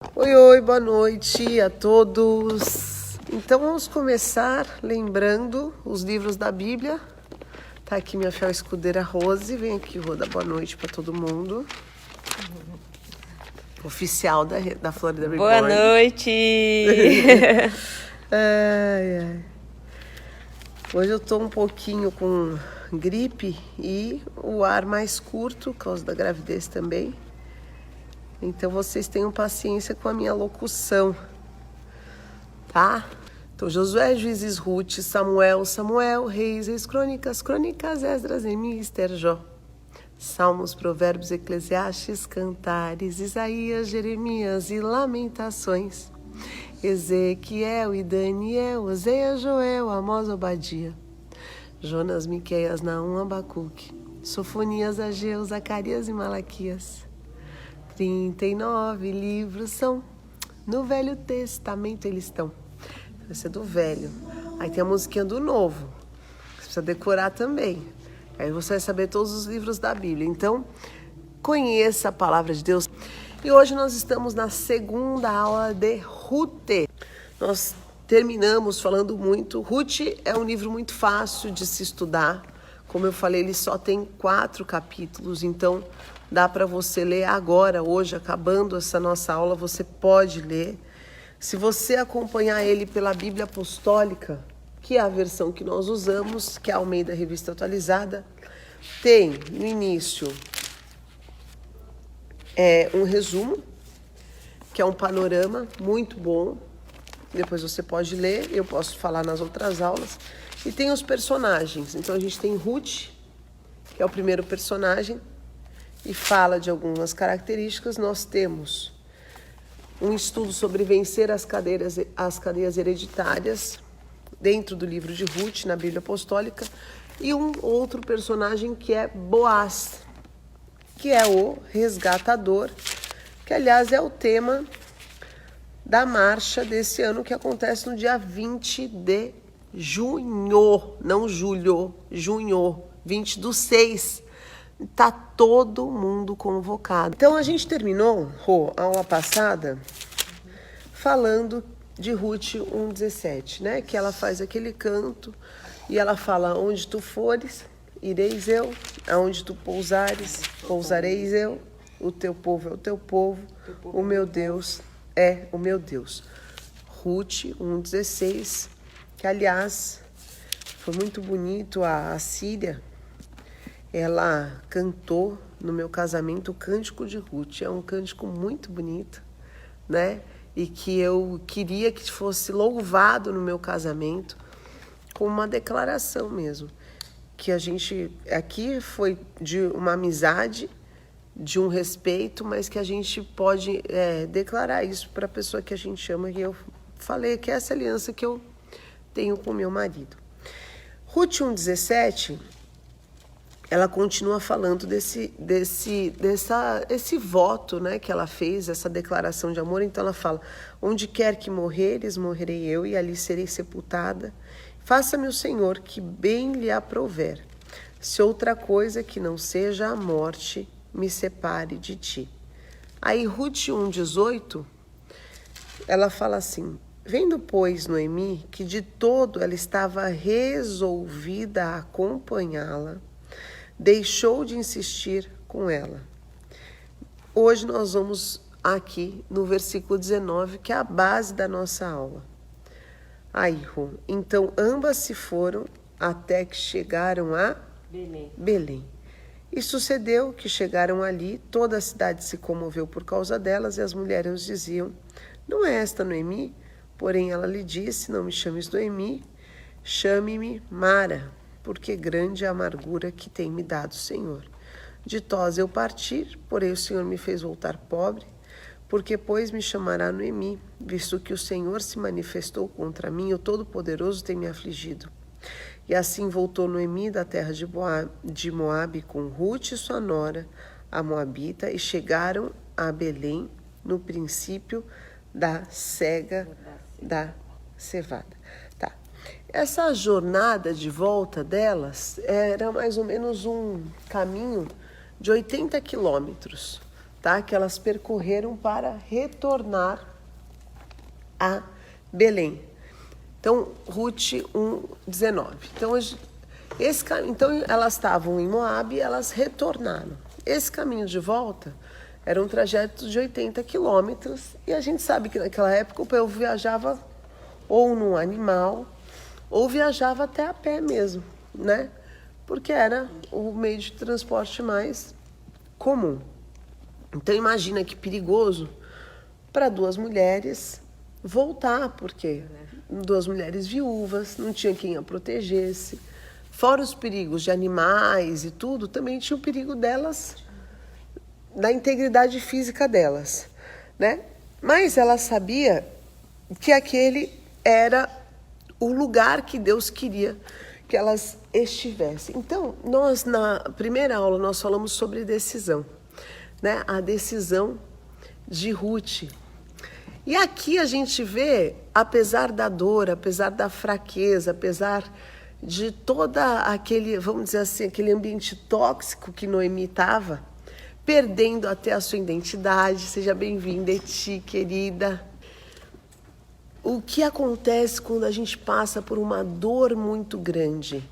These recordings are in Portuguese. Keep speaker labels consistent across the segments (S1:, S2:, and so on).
S1: Oi, oi, boa noite a todos. Então vamos começar lembrando os livros da Bíblia. Tá aqui minha fiel escudeira Rose. Vem aqui, Rô, dar boa noite para todo mundo. Oficial da Florida Reborn.
S2: Boa noite!
S1: Ai, ai. Hoje eu tô um pouquinho com gripe e o ar mais curto, por causa da gravidez também. Então vocês tenham paciência com a minha locução, tá? Então Josué, Juízes, Ruth, Samuel, Reis, Crônicas, Esdras, Neemias, Esther, Jó. Salmos, Provérbios, Eclesiastes, Cantares, Isaías, Jeremias e Lamentações. Ezequiel e Daniel, Oséias, Joel, Amós, Obadia. Jonas, Miqueias, Naum, Abacuque. Sofonias, Ageu, Zacarias e Malaquias. 39 livros são. No Velho Testamento eles estão. Esse é do Velho. Aí tem a musiquinha do Novo. Você precisa decorar também. Aí você vai saber todos os livros da Bíblia. Então, conheça a palavra de Deus. E hoje nós estamos na segunda aula de Ruth. Nós terminamos falando muito. Ruth é um livro muito fácil de se estudar. Como eu falei, ele só tem 4 capítulos. Então, dá para você ler agora, hoje, acabando essa nossa aula, você pode ler. Se você acompanhar ele pela Bíblia Apostólica, que é a versão que nós usamos, que é a Almeida Revista Atualizada, tem no início um resumo, que é um panorama muito bom. Depois você pode ler, eu posso falar nas outras aulas. E tem os personagens. Então a gente tem Ruth, que é o primeiro personagem, e fala de algumas características. Nós temos um estudo sobre vencer as cadeias hereditárias dentro do livro de Ruth, na Bíblia Apostólica, e um outro personagem que é Boaz, que é o resgatador, que aliás é o tema da marcha desse ano, que acontece no dia 20 de junho, não julho, junho, 20/6. Tá todo mundo convocado. Então a gente terminou, Rô, a aula passada, falando de Ruth 1:17, né? Que ela faz aquele canto e ela fala: onde tu fores, ireis eu, aonde tu pousares, pousareis eu, o teu povo é o teu povo, o meu Deus é o meu Deus. Ruth 1:16, que aliás foi muito bonito, a Síria, ela cantou no meu casamento o Cântico de Ruth. É um cântico muito bonito, né? E que eu queria que fosse louvado no meu casamento, com uma declaração mesmo. Que a gente, aqui foi de uma amizade, de um respeito, mas que a gente pode declarar isso para a pessoa que a gente ama. E eu falei que é essa aliança que eu tenho com meu marido. Ruth 1:17... ela continua falando desse voto, né, que ela fez, essa declaração de amor. Então ela fala: onde quer que morreres, morrerei eu, e ali serei sepultada. Faça-me o Senhor que bem lhe aprouver, se outra coisa que não seja a morte me separe de ti. Aí Ruth 1:18, ela fala assim: vendo, pois, Noemi, que de todo ela estava resolvida a acompanhá-la, deixou de insistir com ela. Hoje nós vamos aqui no versículo 19, que é a base da nossa aula. Aí, então ambas se foram até que chegaram a Belém. E sucedeu que chegaram ali, toda a cidade se comoveu por causa delas, e as mulheres diziam: não é esta Noemi? Porém ela lhe disse: não me chames Noemi, chame-me Mara, porque grande é a amargura que tem me dado o Senhor. Ditosa eu partir, porém o Senhor me fez voltar pobre, porque pois me chamará Noemi, visto que o Senhor se manifestou contra mim, o Todo-Poderoso tem me afligido. E assim voltou Noemi da terra de Moabe com Ruth, sua nora, a Moabita, e chegaram a Belém no princípio da cega da cevada. Tá. Essa jornada de volta delas era mais ou menos um caminho de 80 quilômetros. tá? Que elas percorreram para retornar a Belém. Então, Ruth 1:19. Então, elas estavam em Moabe e elas retornaram. Esse caminho de volta era um trajeto de 80 quilômetros e a gente sabe que naquela época o povo viajava ou num animal ou viajava até a pé mesmo, né? Porque era o meio de transporte mais comum. Então imagina que perigoso para duas mulheres voltar, porque duas mulheres viúvas, não tinha quem a protegesse. Fora os perigos de animais e tudo, também tinha o perigo delas, da integridade física delas, né? Mas ela sabia que aquele era o lugar que Deus queria que elas estivessem. Então, nós na primeira aula nós falamos sobre decisão, né? A decisão de Ruth. E aqui a gente vê, apesar da dor, apesar da fraqueza, apesar de toda aquele, vamos dizer assim, aquele ambiente tóxico que Noemi estava, perdendo até a sua identidade. Seja bem-vinda, Eti, querida. O que acontece quando a gente passa por uma dor muito grande?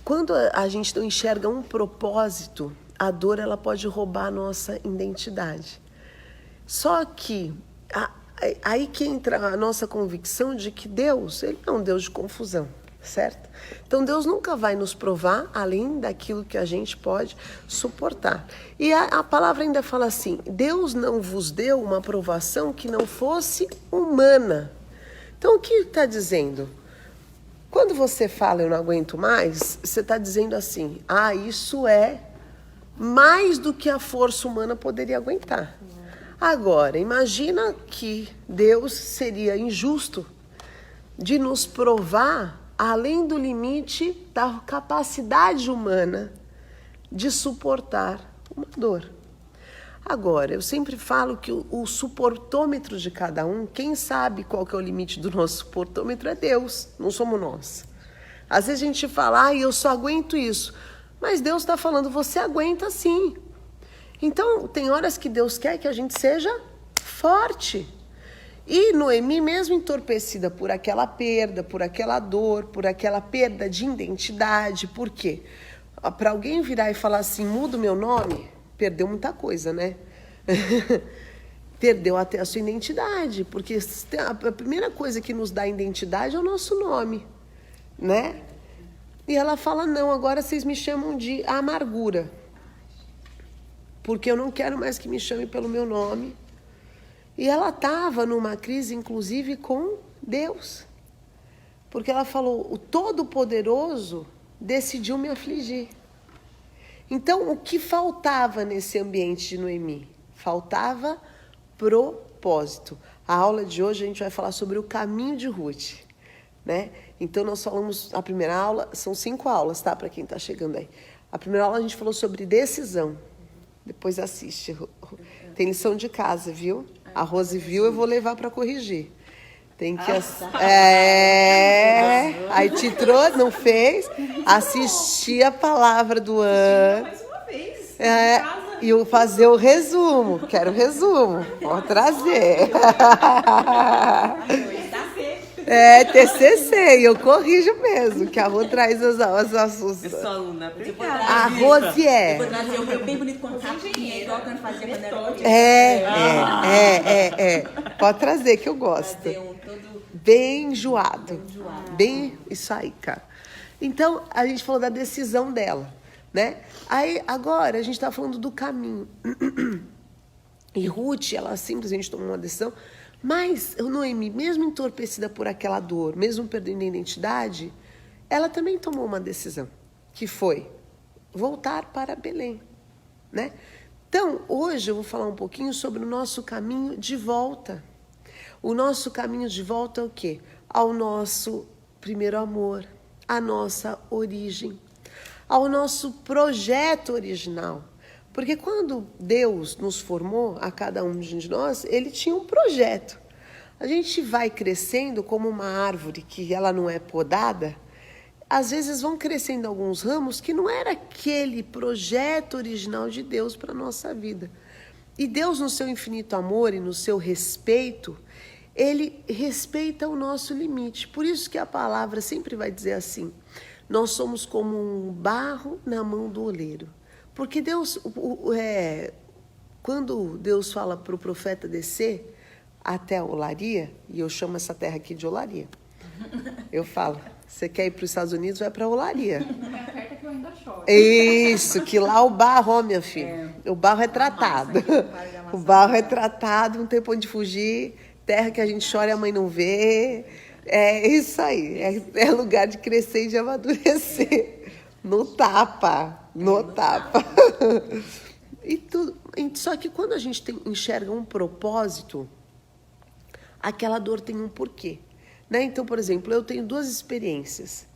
S1: Quando a gente não enxerga um propósito, a dor ela pode roubar a nossa identidade. Só que aí que entra a nossa convicção de que Deus, ele é um Deus de confusão, certo? Então Deus nunca vai nos provar além daquilo que a gente pode suportar. E a palavra ainda fala assim: Deus não vos deu uma provação que não fosse humana. Então o que está dizendo? Quando você fala eu não aguento mais, você está dizendo assim: isso é mais do que a força humana poderia aguentar. Agora, imagina que Deus seria injusto de nos provar além do limite da capacidade humana de suportar uma dor. Agora, eu sempre falo que o suportômetro de cada um, quem sabe qual que é o limite do nosso suportômetro é Deus, não somos nós. Às vezes a gente fala, eu só aguento isso. Mas Deus está falando, você aguenta sim. Então, tem horas que Deus quer que a gente seja forte. E Noemi, mesmo entorpecida por aquela perda, por aquela dor, por aquela perda de identidade, por quê? Para alguém virar e falar assim, muda o meu nome, perdeu muita coisa, né? Perdeu até a sua identidade, porque a primeira coisa que nos dá identidade é o nosso nome, né? E ela fala, não, agora vocês me chamam de amargura, porque eu não quero mais que me chame pelo meu nome. E ela estava numa crise, inclusive, com Deus. Porque ela falou, o Todo-Poderoso decidiu me afligir. Então, o que faltava nesse ambiente de Noemi? Faltava propósito. A aula de hoje a gente vai falar sobre o caminho de Ruth, né? Então, nós falamos, a primeira aula, são 5 aulas, tá? Para quem está chegando aí. A primeira aula a gente falou sobre decisão. Depois assiste. Tem lição de casa, viu? A Rose viu, eu vou levar para corrigir. Tem que... Aí te trouxe, não fez? Assistir a palavra do ano.
S2: Mais uma vez.
S1: E eu fazer o resumo. Quero o resumo. Vou trazer. TCC, e eu corrijo mesmo, que a Rô traz os assuntos.
S2: Eu sou aluna aplicada.
S1: A Rose é.
S3: Eu vou trazer o meu bem bonito com rapinha, igual quando fazia quando era
S1: Pode trazer, que eu gosto.
S3: Fazer um todo
S1: Bem enjoado. Bem isso aí, cara. Então, a gente falou da decisão dela, né? Aí, agora, a gente tá falando do caminho. E Ruth, ela simplesmente tomou uma decisão. Mas Noemi, mesmo entorpecida por aquela dor, mesmo perdendo a identidade, ela também tomou uma decisão, que foi voltar para Belém, né? Então, hoje eu vou falar um pouquinho sobre o nosso caminho de volta. O nosso caminho de volta é o quê? Ao nosso primeiro amor, à nossa origem, ao nosso projeto original. Porque quando Deus nos formou, a cada um de nós, ele tinha um projeto. A gente vai crescendo como uma árvore que ela não é podada. Às vezes vão crescendo alguns ramos que não era aquele projeto original de Deus para a nossa vida. E Deus, no seu infinito amor e no seu respeito, Ele respeita o nosso limite. Por isso que a palavra sempre vai dizer assim, nós somos como um barro na mão do oleiro. Porque Deus, quando Deus fala para o profeta descer até a olaria, e eu chamo essa terra aqui de olaria, eu falo, você quer ir para os Estados Unidos, vai para a olaria.
S3: É a carta que eu ainda choro.
S1: Isso, que lá o barro, ó, minha filha, o barro é tratado. O barro é tratado, não tem pra onde fugir, terra que a gente chora e a mãe não vê. É isso aí, é lugar de crescer e de amadurecer. No tapa, no tapa. E tudo. Só que quando a gente enxerga um propósito, aquela dor tem um porquê. Né? Então, por exemplo, eu tenho 2 experiências.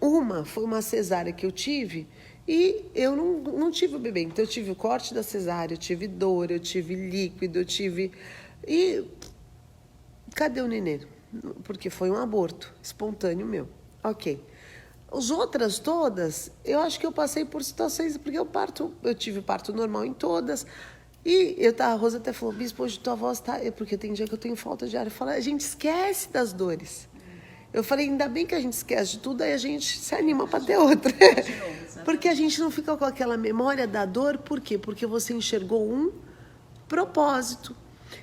S1: Uma foi uma cesárea que eu tive e eu não tive o bebê. Então, eu tive o corte da cesárea, eu tive dor, eu tive líquido, eu tive... E cadê o neném? Porque foi um aborto espontâneo meu. Ok. As outras todas, eu acho que eu passei por situações... Porque eu tive parto normal em todas... E a Rosa até falou, bispo, hoje tua voz tá... Porque tem dia que eu tenho falta de ar. Eu falei, a gente esquece das dores. Eu falei, ainda bem que a gente esquece de tudo, aí a gente se anima para ter outra. Porque a gente não fica com aquela memória da dor, por quê? Porque você enxergou um propósito.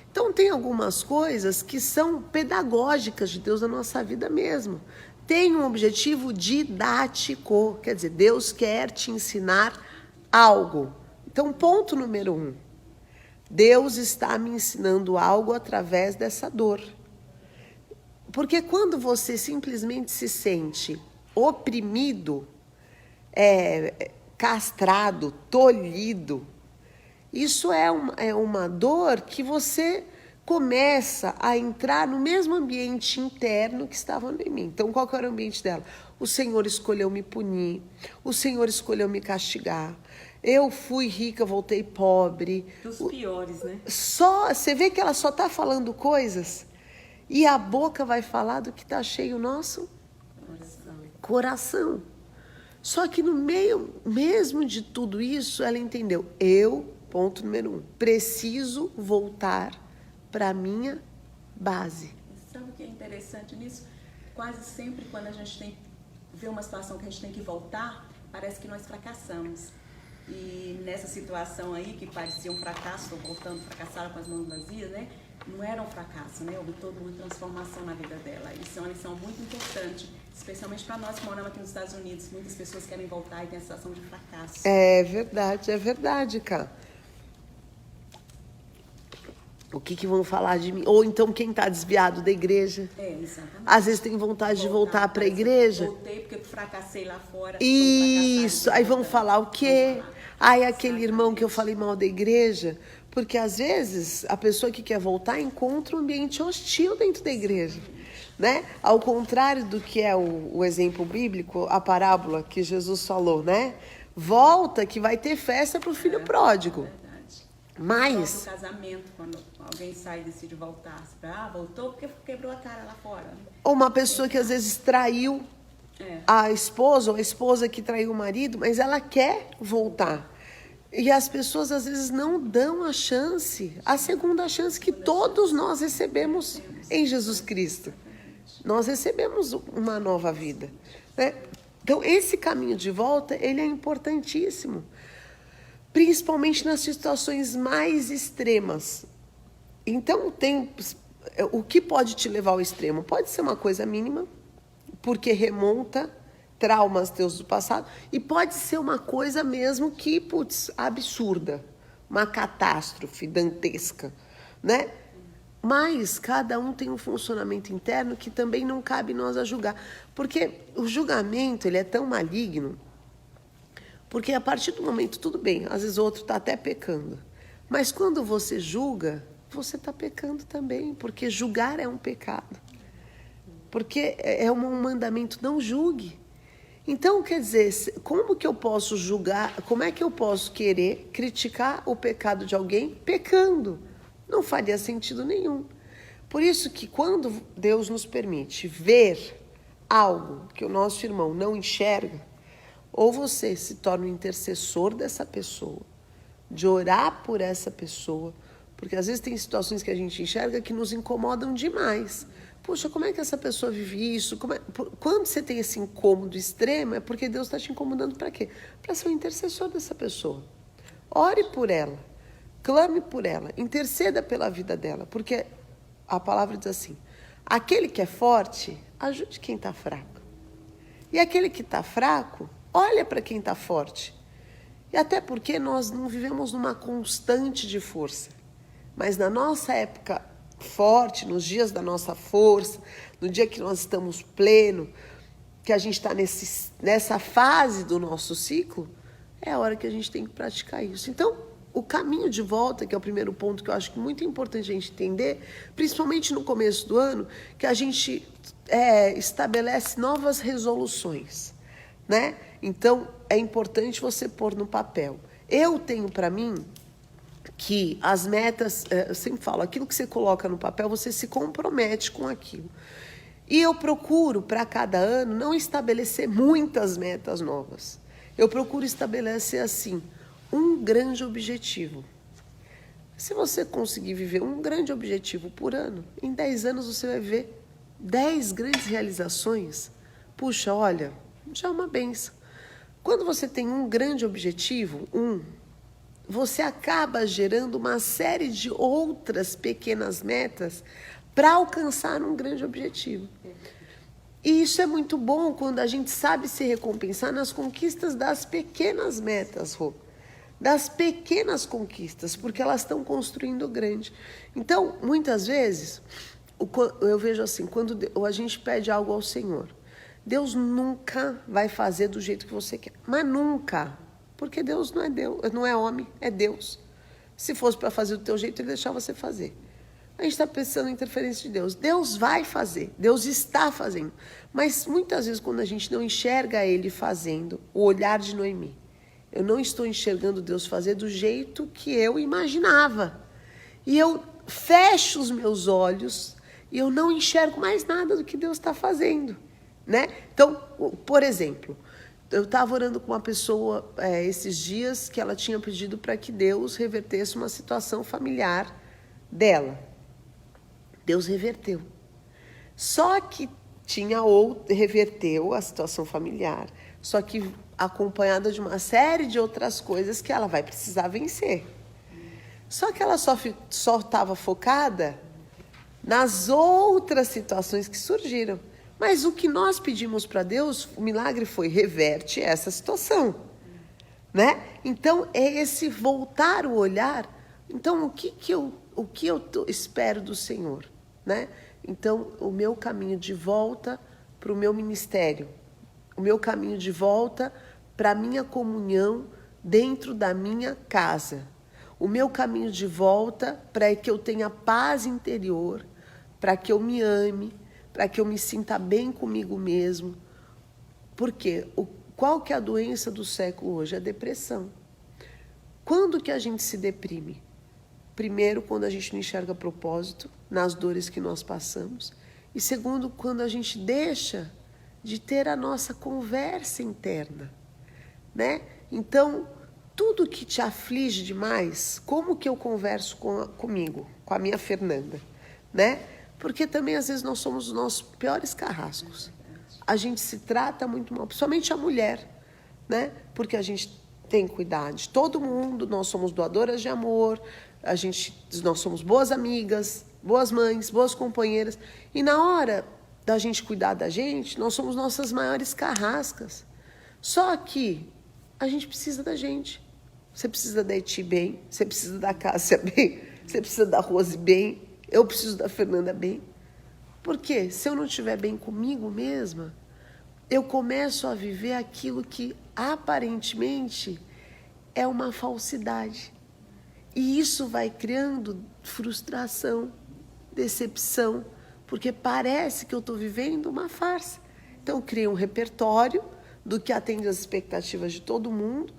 S1: Então, tem algumas coisas que são pedagógicas de Deus na nossa vida mesmo. Tem um objetivo didático, quer dizer, Deus quer te ensinar algo. Então, ponto número 1. Deus está me ensinando algo através dessa dor. Porque quando você simplesmente se sente oprimido, castrado, tolhido, isso é uma dor que você começa a entrar no mesmo ambiente interno que estava em mim. Então, qual que era o ambiente dela? O Senhor escolheu me punir, o Senhor escolheu me castigar. Eu fui rica, voltei pobre.
S2: Dos piores, né?
S1: Você vê que ela só está falando coisas e a boca vai falar do que está cheio o nosso coração. Só que no meio mesmo de tudo isso, ela entendeu. Ponto número 1, preciso voltar para a minha base.
S3: Sabe o que é interessante nisso? Quase sempre quando a gente vê uma situação que a gente tem que voltar, parece que nós fracassamos. E nessa situação aí, que parecia um fracasso, estou voltando fracassada com as mãos vazias, né? Não era um fracasso, né? Houve toda uma transformação na vida dela. Isso é uma lição muito importante, especialmente para nós que moramos aqui nos Estados Unidos. Muitas pessoas querem voltar e tem a sensação de fracasso.
S1: É verdade, cara. O que vão falar de mim? Ou então quem está desviado da igreja.
S3: Exatamente.
S1: Às vezes tem vontade de voltar para a igreja.
S3: Voltei porque fracassei lá fora.
S1: Isso, aí vão falar o quê? Aí aquele irmão que eu falei mal da igreja, porque às vezes a pessoa que quer voltar encontra um ambiente hostil dentro da igreja, né? Ao contrário do que é o exemplo bíblico, a parábola que Jesus falou, né? Volta que vai ter festa para o filho pródigo. Mas...
S3: No casamento, quando alguém sai e decide voltar, voltou porque quebrou a cara lá fora.
S1: Ou uma pessoa que às vezes traiu a esposa, ou a esposa que traiu o marido, mas ela quer voltar. E as pessoas às vezes não dão a chance, a segunda chance que todos nós recebemos em Jesus Cristo. Nós recebemos uma nova vida, né? Então, esse caminho de volta, ele é importantíssimo. Principalmente nas situações mais extremas. Então, o que pode te levar ao extremo? Pode ser uma coisa mínima, porque remonta traumas teus do passado, e pode ser uma coisa mesmo que, absurda, uma catástrofe dantesca, né? Mas cada um tem um funcionamento interno que também não cabe nós a julgar. Porque o julgamento, ele é tão maligno. Porque a partir do momento, tudo bem, às vezes o outro está até pecando. Mas quando você julga, você está pecando também, porque julgar é um pecado. Porque é um mandamento, não julgue. Então, quer dizer, como que eu posso julgar, como é que eu posso querer criticar o pecado de alguém pecando? Não faria sentido nenhum. Por isso que quando Deus nos permite ver algo que o nosso irmão não enxerga, ou você se torna o intercessor dessa pessoa, de orar por essa pessoa, porque às vezes tem situações que a gente enxerga que nos incomodam demais. Poxa, como é que essa pessoa vive isso? Quando você tem esse incômodo extremo, é porque Deus está te incomodando para quê? Para ser o intercessor dessa pessoa. Ore por ela, clame por ela, interceda pela vida dela, porque a palavra diz assim, aquele que é forte, ajude quem está fraco. E aquele que está fraco, olha para quem está forte. E até porque nós não vivemos numa constante de força. Mas na nossa época forte, nos dias da nossa força, no dia que nós estamos pleno, que a gente está nessa fase do nosso ciclo, é a hora que a gente tem que praticar isso. Então, o caminho de volta, que é o primeiro ponto que eu acho que é muito importante a gente entender, principalmente no começo do ano, que a gente estabelece novas resoluções, né? Então, é importante você pôr no papel. Eu tenho para mim que as metas, eu sempre falo, aquilo que você coloca no papel, você se compromete com aquilo. E eu procuro, para cada ano, não estabelecer muitas metas novas. Eu procuro estabelecer, assim, um grande objetivo. Se você conseguir viver um grande objetivo por ano, em 10 anos você vai ver 10 grandes realizações. Puxa, olha, já é uma benção. Quando você tem um grande objetivo, você acaba gerando uma série de outras pequenas metas para alcançar um grande objetivo. E isso é muito bom quando a gente sabe se recompensar nas conquistas das pequenas metas, Rô. Das pequenas conquistas, porque elas estão construindo o grande. Então, muitas vezes, eu vejo assim, quando a gente pede algo ao Senhor, Deus nunca vai fazer do jeito que você quer. Mas nunca. Porque Deus não é Deus, não é homem, é Deus. Se fosse para fazer do teu jeito, Ele deixava você fazer. A gente está pensando em interferência de Deus. Deus vai fazer, Deus está fazendo. Mas muitas vezes, quando a gente não enxerga Ele fazendo, o olhar de Noemi, eu não estou enxergando Deus fazer do jeito que eu imaginava. E eu fecho os meus olhos e eu não enxergo mais nada do que Deus está fazendo, né? Então, por exemplo, eu estava orando com uma pessoa esses dias que ela tinha pedido para que Deus revertesse uma situação familiar dela. Deus reverteu. Só que reverteu a situação familiar, só que acompanhada de uma série de outras coisas que ela vai precisar vencer. Só que ela só estava focada nas outras situações que surgiram. Mas o que nós pedimos para Deus, o milagre foi, reverte essa situação, né? Então, é esse voltar o olhar. Então, o que eu espero do Senhor, né? Então, o meu caminho de volta para o meu ministério, o meu caminho de volta para a minha comunhão dentro da minha casa, o meu caminho de volta para que eu tenha paz interior, para que eu me ame, para que eu me sinta bem comigo mesmo. Porque qual que é a doença do século hoje? A depressão. Quando que a gente se deprime? Primeiro, quando a gente não enxerga propósito nas dores que nós passamos. E segundo, quando a gente deixa de ter a nossa conversa interna, né? Então, tudo que te aflige demais, como que eu converso comigo, com a minha Fernanda, né? Porque também, às vezes, nós somos os nossos piores carrascos. A gente se trata muito mal, principalmente a mulher, né? Porque a gente tem que cuidar de todo mundo, nós somos doadoras de amor, nós somos boas amigas, boas mães, boas companheiras. E na hora da gente cuidar da gente, nós somos nossas maiores carrascas. Só que a gente precisa da gente. Você precisa da Eti bem, você precisa da Cássia bem, você precisa da Rose bem, eu preciso da Fernanda bem. Porque se eu não estiver bem comigo mesma, eu começo a viver aquilo que aparentemente é uma falsidade. E isso vai criando frustração, decepção, porque parece que eu estou vivendo uma farsa. Então, eu criei um repertório do que atende às expectativas de todo mundo,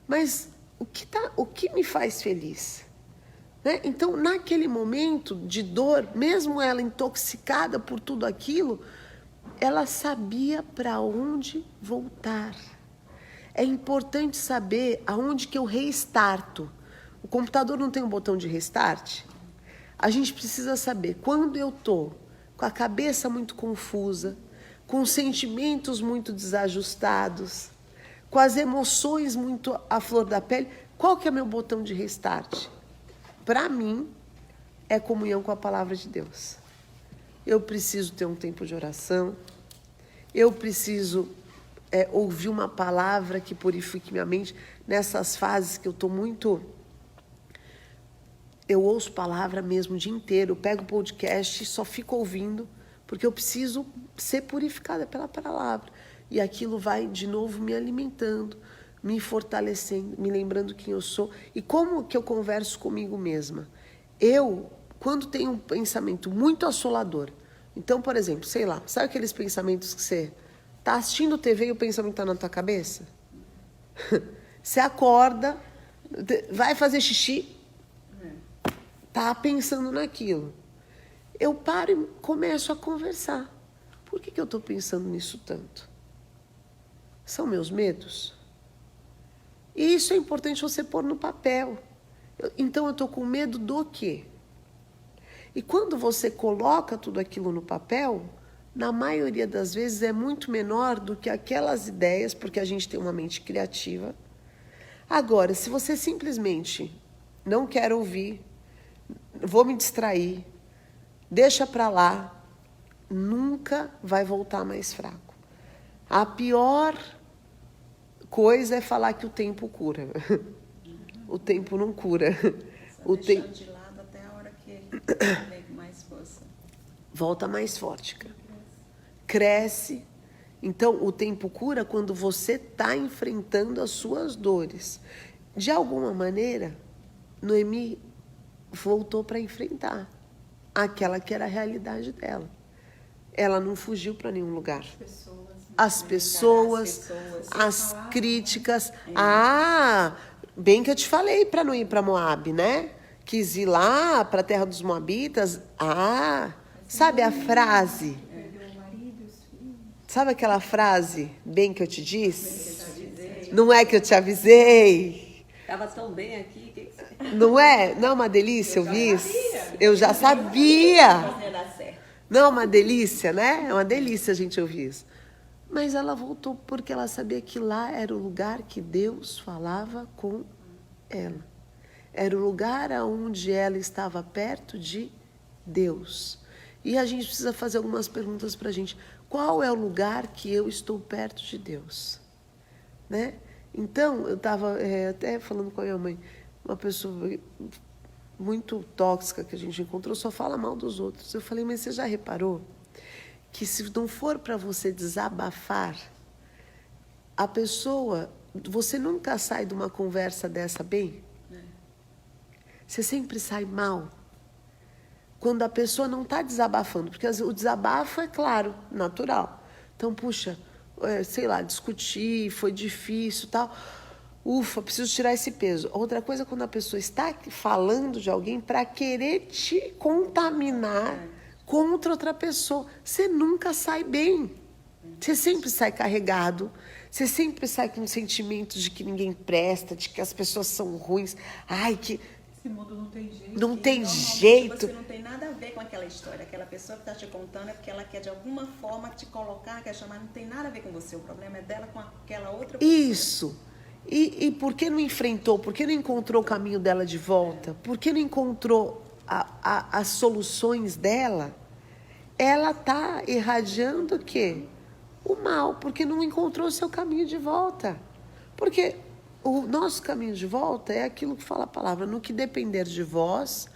S1: mas o que me faz feliz? Né? Então, naquele momento de dor, mesmo ela intoxicada por tudo aquilo, ela sabia para onde voltar. É importante saber aonde que eu restarto. O computador não tem um botão de restart? A gente precisa saber quando eu estou com a cabeça muito confusa, com sentimentos muito desajustados, com as emoções muito à flor da pele, qual que é meu botão de restart? Para mim, é comunhão com a palavra de Deus. Eu preciso ter um tempo de oração, eu preciso ouvir uma palavra que purifique minha mente. Nessas fases que eu estou muito... Eu ouço palavra mesmo o dia inteiro, eu pego o podcast e só fico ouvindo, porque eu preciso ser purificada pela palavra. E aquilo vai, de novo, me alimentando, me fortalecendo, me lembrando quem eu sou. E como que eu converso comigo mesma? Eu, quando tenho um pensamento muito assolador, então, por exemplo, sei lá, sabe aqueles pensamentos que você está assistindo TV e o pensamento está na tua cabeça? Você acorda, vai fazer xixi, tá pensando naquilo. Eu paro e começo a conversar. Por que eu estou pensando nisso tanto? São meus medos? E isso é importante você pôr no papel. Então eu estou com medo do quê? E quando você coloca tudo aquilo no papel, na maioria das vezes é muito menor do que aquelas ideias, porque a gente tem uma mente criativa. Agora, se você simplesmente não quer ouvir, vou me distrair, deixa para lá, nunca vai voltar mais fraco. A pior coisa é falar que o tempo cura. O tempo não cura.
S3: Só deixando de lado até a hora que ele vem com mais força.
S1: Volta mais forte, cara. Cresce. Então, o tempo cura quando você está enfrentando as suas dores. De alguma maneira, Noemi voltou para enfrentar aquela que era a realidade dela. Ela não fugiu para nenhum lugar. As pessoas, as críticas. Ah, bem que eu te falei para não ir para Moab, né? Quis ir lá para a terra dos Moabitas. Ah, sabe a frase? Sabe aquela frase, bem que eu te disse? Não é que eu te avisei.
S2: Estava tão bem aqui.
S1: Não é? Não é uma delícia ouvir isso? Eu já sabia. Não é uma delícia, né? É uma delícia a gente ouvir isso. Mas ela voltou porque ela sabia que lá era o lugar que Deus falava com ela. Era o lugar onde ela estava perto de Deus. E a gente precisa fazer algumas perguntas para a gente. Qual é o lugar que eu estou perto de Deus? Né? Então, eu estava até falando com a minha mãe, uma pessoa muito tóxica que a gente encontrou, só fala mal dos outros. Eu falei, mas você já reparou que se não for para você desabafar, a pessoa, você nunca sai de uma conversa dessa bem? Você sempre sai mal. Quando a pessoa não está desabafando, porque o desabafo é claro, natural. Então, puxa, sei lá, discutir, foi difícil, tal. Ufa, preciso tirar esse peso. Outra coisa, quando a pessoa está falando de alguém para querer te contaminar contra outra pessoa, você nunca sai bem. Você sempre sai carregado, você sempre sai com sentimentos de que ninguém presta, de que as pessoas são ruins. Ai, que...
S3: Esse mundo não tem jeito.
S1: Não tem jeito.
S3: Você não tem nada a ver com aquela história. Aquela pessoa que está te contando é porque ela quer de alguma forma te colocar, quer chamar, não tem nada a ver com você. O problema é dela com aquela outra pessoa.
S1: Isso. E por que não enfrentou? Por que não encontrou o caminho dela de volta? Por que não encontrou as soluções dela? Ela está irradiando o quê? O mal, porque não encontrou o seu caminho de volta. Porque o nosso caminho de volta é aquilo que fala a palavra. No que depender de vós,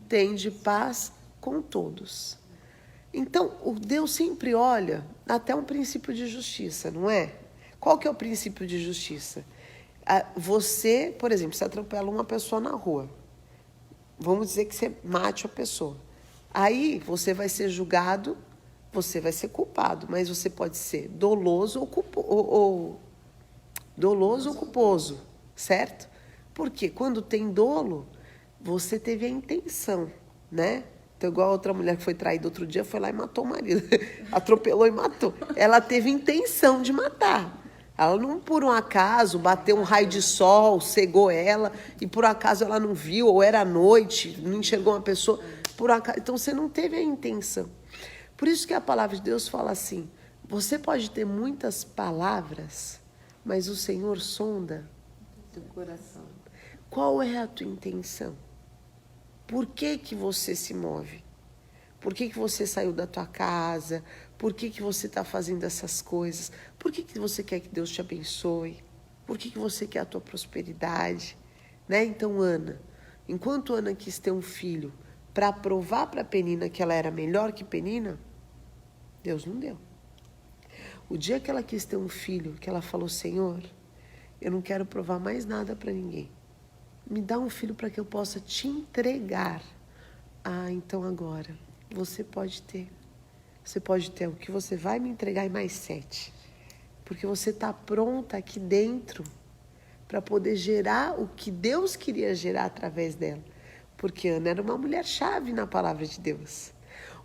S1: tende paz com todos. Então, o Deus sempre olha até um princípio de justiça, não é? Qual que é o princípio de justiça? Você, por exemplo, você atropela uma pessoa na rua. Vamos dizer que você mate a pessoa. Aí você vai ser julgado, você vai ser culpado, mas você pode ser doloso ou culposo, certo? Porque quando tem dolo, você teve a intenção, né? Então, igual a outra mulher que foi traída outro dia, foi lá e matou o marido. Atropelou e matou. Ela teve intenção de matar. Ela não, por um acaso, bateu um raio de sol, cegou ela, e por acaso ela não viu, ou era à noite, não enxergou uma pessoa, por acaso. Então você não teve a intenção. Por isso que a palavra de Deus fala assim, você pode ter muitas palavras, mas o Senhor sonda
S2: Do coração.
S1: qual é a tua intenção. Por que que você se move? Por que que você saiu da tua casa? Por que que você está fazendo essas coisas? Por que que você quer que Deus te abençoe? Por que que você quer a tua prosperidade? Né? Então, Ana, enquanto Ana quis ter um filho para provar para Penina que ela era melhor que Penina, Deus não deu. O dia que ela quis ter um filho, que ela falou, Senhor, eu não quero provar mais nada para ninguém. Me dá um filho para que eu possa te entregar. Ah, então agora, você pode ter. Você pode ter o que você vai me entregar e mais 7. Porque você está pronta aqui dentro para poder gerar o que Deus queria gerar através dela. Porque Ana era uma mulher-chave na palavra de Deus.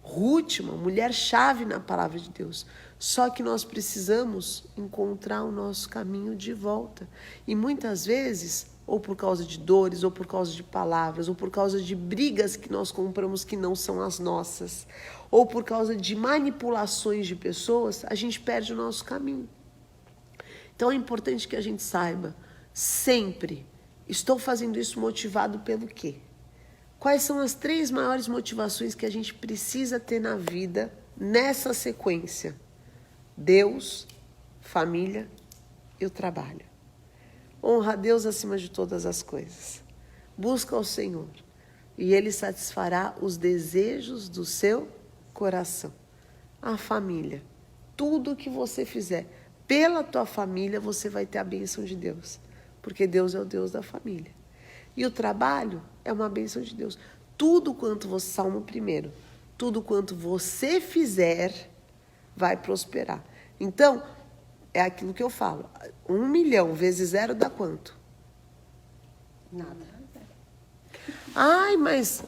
S1: Ruth, uma mulher-chave na palavra de Deus. Só que nós precisamos encontrar o nosso caminho de volta. E muitas vezes, ou por causa de dores, ou por causa de palavras, ou por causa de brigas que nós compramos que não são as nossas, ou por causa de manipulações de pessoas, a gente perde o nosso caminho. Então é importante que a gente saiba, sempre, estou fazendo isso motivado pelo quê? Quais são as 3 maiores motivações que a gente precisa ter na vida nessa sequência? Deus, família e o trabalho. Honra a Deus acima de todas as coisas. Busca o Senhor e Ele satisfará os desejos do seu coração. A família. Tudo que você fizer pela tua família, você vai ter a bênção de Deus. Porque Deus é o Deus da família. E o trabalho é uma bênção de Deus. Tudo quanto você, Salmo 1, tudo quanto você fizer, vai prosperar. Então, é aquilo que eu falo. 1 milhão vezes 0 dá quanto?
S2: Nada.
S1: Ai, mas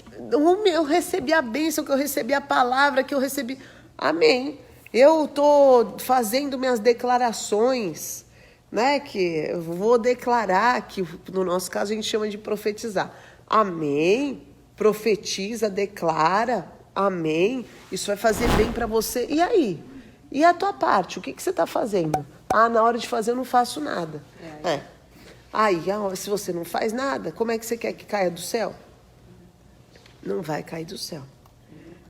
S1: eu recebi a bênção, que eu recebi a palavra, que eu recebi... Amém. Eu estou fazendo minhas declarações, né? Que eu vou declarar, que no nosso caso a gente chama de profetizar. Amém. Profetiza, declara. Amém. Isso vai fazer bem para você. E aí? E a tua parte? O que você está fazendo? Ah, na hora de fazer eu não faço nada. Aí, se você não faz nada, como é que você quer que caia do céu? Não vai cair do céu.